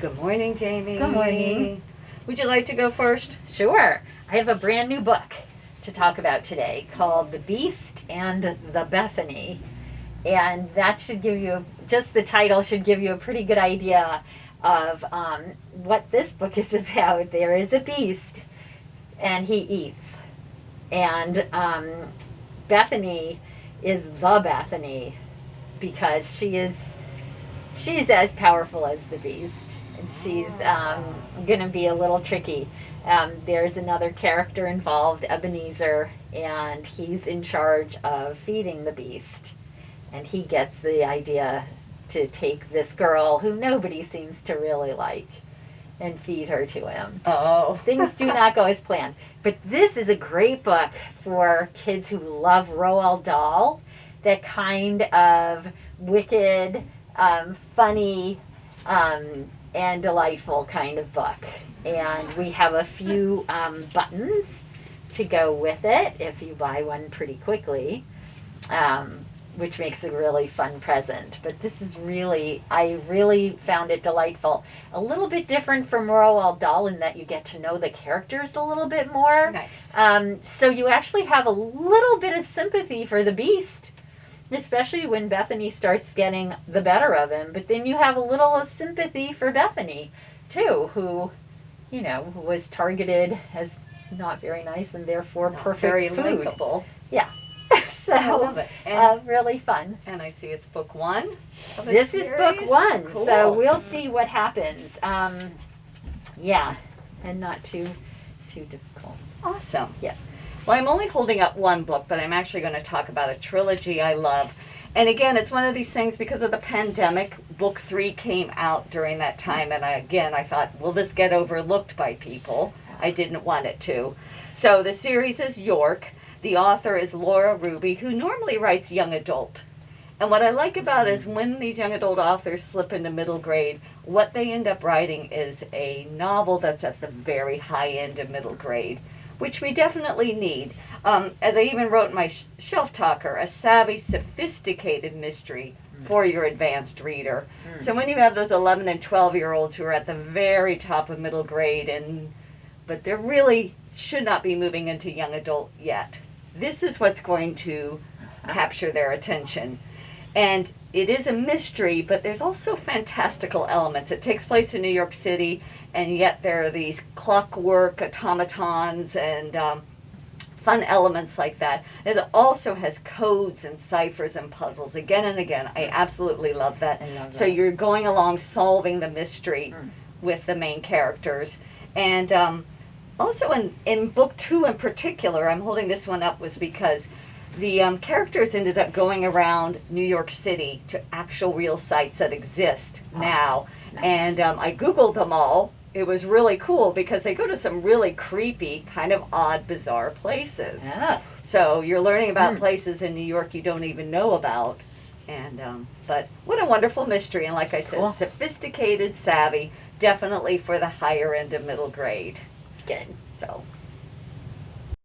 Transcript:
Good morning, Jamie. Good morning. Would you like to go first? Sure. I have a brand new book to talk about today called The Beast and the Bethany. And that should give you, just the title should give you a pretty good idea of what this book is about. There is a beast, and he eats. And Bethany is the Bethany because she's as powerful as the beast. And she's going to be a little tricky. There's another character involved, Ebenezer, and he's in charge of feeding the beast. And he gets the idea to take this girl who nobody seems to really like and feed her to him. Oh. Things do not go as planned. But this is a great book for kids who love Roald Dahl, that kind of wicked, funny, and delightful kind of book. And we have a few buttons to go with it if you buy one pretty quickly, which makes a really fun present. But this is I really found it delightful. A little bit different from Roald Dahl in that you get to know the characters a little bit more. Nice. So you actually have a little bit of sympathy for the beast, especially when Bethany starts getting the better of him. But then you have a little of sympathy for Bethany, too, who was targeted as not very nice and therefore Not perfect very food. likable. Yeah. So, I love it. And, really fun. and I see it's book one. This is book one, Cool. so we'll see what happens. Yeah, and not too difficult. Awesome. Yeah. Well, I'm only holding up one book, but I'm actually going to talk about a trilogy I love. And again, it's one of these things because of the pandemic. Book 3 came out during that time, and I thought, will this get overlooked by people? I didn't want it to. So the series is York. The author is Laura Ruby, who normally writes young adult. And what I like about it is when these young adult authors slip into middle grade, what they end up writing is a novel that's at the very high end of middle grade, which we definitely need. As I even wrote in my shelf talker, a savvy, sophisticated mystery for your advanced reader. So when you have those 11 and 12-year-olds who are at the very top of middle grade, but they really should not be moving into young adult yet, this is what's going to capture their attention. And it is a mystery, but there's also fantastical elements. It takes place in New York City, and yet there are these clockwork automatons and fun elements like that. It also has codes and ciphers and puzzles again and again. I absolutely love that. I love that. So you're going along solving the mystery with the main characters. And also in book 2 in particular, I'm holding this one up, was because the characters ended up going around New York City to actual real sites that exist now. Nice. And I Googled them all. It was really cool because they go to some really creepy, kind of odd, bizarre places. Yeah. So you're learning about places in New York you don't even know about. And but what a wonderful mystery. And like I said, Cool. Sophisticated, savvy, definitely for the higher end of middle grade. Good. So